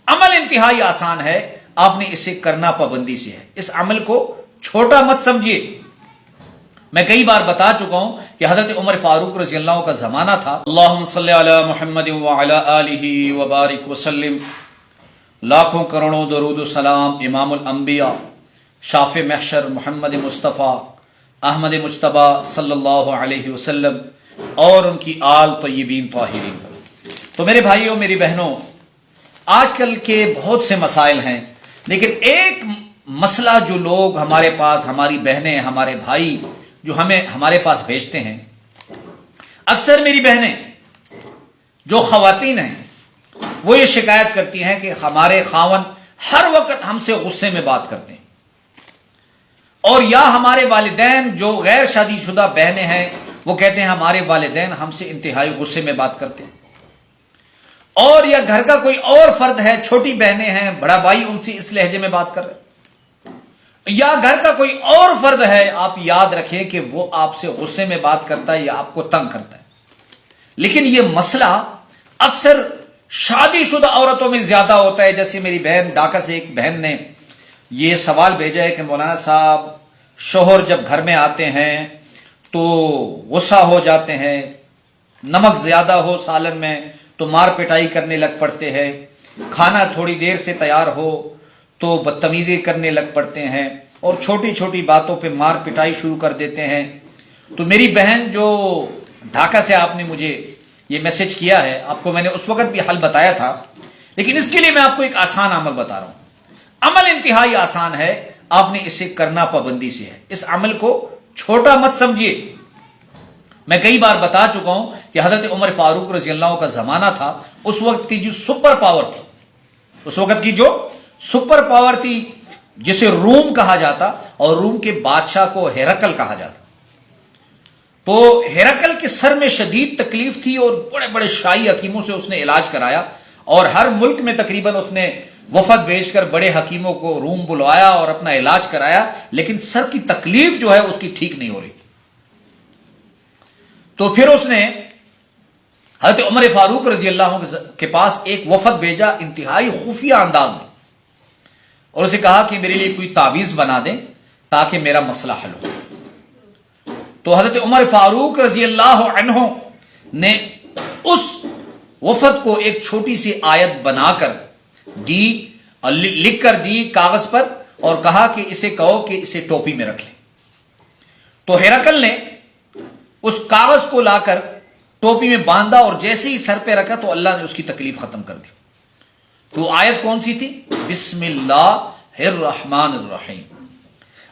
عمل انتہائی آسان ہے، آپ نے اسے کرنا پابندی سے ہے۔ اس عمل کو چھوٹا مت سمجھیے۔ میں کئی بار بتا چکا ہوں کہ حضرت عمر فاروق رضی اللہ عنہ کا زمانہ تھا۔ اللہم صلی علی محمد وعلی آلہ وبارک وسلم، لاکھوں کروڑوں درود و سلام امام الانبیاء شاف محشر محمد مصطفیٰ احمد مجتبیٰ صلی اللہ علیہ وسلم اور ان کی آل طیبین طاہرین پر۔ تو میرے بھائیوں، میری بہنوں، آج کل کے بہت سے مسائل ہیں، لیکن ایک مسئلہ جو لوگ ہمارے پاس، ہماری بہنیں، ہمارے بھائی جو ہمارے پاس بھیجتے ہیں، اکثر میری بہنیں جو خواتین ہیں وہ یہ شکایت کرتی ہیں کہ ہمارے خاون ہر وقت ہم سے غصے میں بات کرتے ہیں، اور یا ہمارے والدین جو غیر شادی شدہ بہنیں ہیں وہ کہتے ہیں ہمارے والدین ہم سے انتہائی غصے میں بات کرتے ہیں، اور یا گھر کا کوئی اور فرد ہے، چھوٹی بہنیں ہیں، بڑا بھائی ان سے اس لہجے میں بات کر رہے ہیں، یا گھر کا کوئی اور فرد ہے، آپ یاد رکھیں کہ وہ آپ سے غصے میں بات کرتا ہے یا آپ کو تنگ کرتا ہے۔ لیکن یہ مسئلہ اکثر شادی شدہ عورتوں میں زیادہ ہوتا ہے۔ جیسے میری بہن ڈھاکہ سے ایک بہن نے یہ سوال بھیجا ہے کہ مولانا صاحب، شوہر جب گھر میں آتے ہیں تو غصہ ہو جاتے ہیں، نمک زیادہ ہو سالن میں تو مار پٹائی کرنے لگ پڑتے ہیں، کھانا تھوڑی دیر سے تیار ہو تو بدتمیزی کرنے لگ پڑتے ہیں، اور چھوٹی چھوٹی باتوں پہ مار پٹائی شروع کر دیتے ہیں۔ تو میری بہن جو ڈھاکہ سے آپ نے مجھے یہ میسج کیا ہے، آپ کو میں نے اس وقت بھی حل بتایا تھا، لیکن اس کے لیے میں آپ کو ایک آسان عمل بتا رہا ہوں۔ عمل انتہائی آسان ہے، آپ نے اسے کرنا پابندی سے ہے۔ اس عمل کو چھوٹا مت سمجھیے۔ میں کئی بار بتا چکا ہوں کہ حضرت عمر فاروق رضی اللہ عنہ کا زمانہ تھا، اس وقت کی جو سپر پاور تھی، اس وقت کی جو سپر پاور تھی جسے روم کہا جاتا، اور روم کے بادشاہ کو ہرقل کہا جاتا۔ تو ہرقل کے سر میں شدید تکلیف تھی، اور بڑے بڑے شاہی حکیموں سے اس نے علاج کرایا، اور ہر ملک میں تقریباً اس نے وفد بھیج کر بڑے حکیموں کو روم بلوایا اور اپنا علاج کرایا، لیکن سر کی تکلیف جو ہے اس کی ٹھیک نہیں ہو رہی۔ تو پھر اس نے حضرت عمر فاروق رضی اللہ عنہ کے پاس ایک وفد بھیجا انتہائی خفیہ انداز میں، اور اسے کہا کہ میرے لیے کوئی تعویذ بنا دیں تاکہ میرا مسئلہ حل ہو۔ تو حضرت عمر فاروق رضی اللہ عنہ نے اس وفد کو ایک چھوٹی سی آیت بنا کر دی، لکھ کر دی کاغذ پر، اور کہا کہ اسے کہو کہ اسے ٹوپی میں رکھ لیں۔ تو ہرقل نے اس کاغذ کو لا کر ٹوپی میں باندھا، اور جیسے ہی سر پہ رکھا تو اللہ نے اس کی تکلیف ختم کر دی۔ تو آیت کون سی تھی؟ بسم اللہ الرحمن الرحیم۔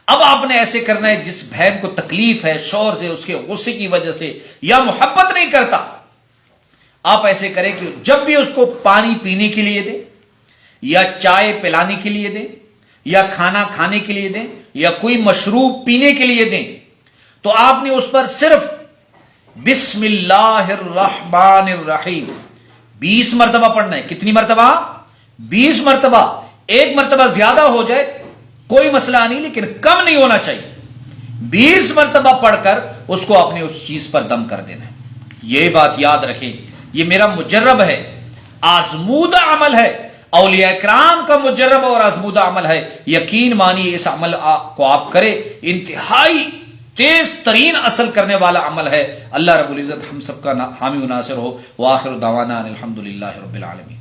اب آپ نے ایسے کرنا ہے، جس بہن کو تکلیف ہے شوہر سے، اس کے غصے کی وجہ سے، یا محبت نہیں کرتا، آپ ایسے کریں کہ جب بھی اس کو پانی پینے کے لیے دیں، یا چائے پلانے کے لیے دیں، یا کھانا کھانے کے لیے دیں، یا کوئی مشروب پینے کے لیے دیں، تو آپ نے اس پر صرف بسم اللہ الرحمن الرحیم 20 مرتبہ پڑھنا ہے۔ کتنی مرتبہ؟ 20 مرتبہ۔ ایک مرتبہ زیادہ ہو جائے کوئی مسئلہ نہیں، لیکن کم نہیں ہونا چاہیے۔ 20 مرتبہ پڑھ کر اس کو اپنے اس چیز پر دم کر دینا ہے۔ یہ بات یاد رکھیں، یہ میرا مجرب ہے، آزمودہ عمل ہے، اولیاء کرام کا مجرب اور آزمودہ عمل ہے۔ یقین مانیے اس عمل کو آپ کرے، انتہائی تیز ترین اثر کرنے والا عمل ہے۔ اللہ رب العزت ہم سب کا حامی و ناصر ہو۔ وآخر دعوانا الحمدللہ رب العالمین۔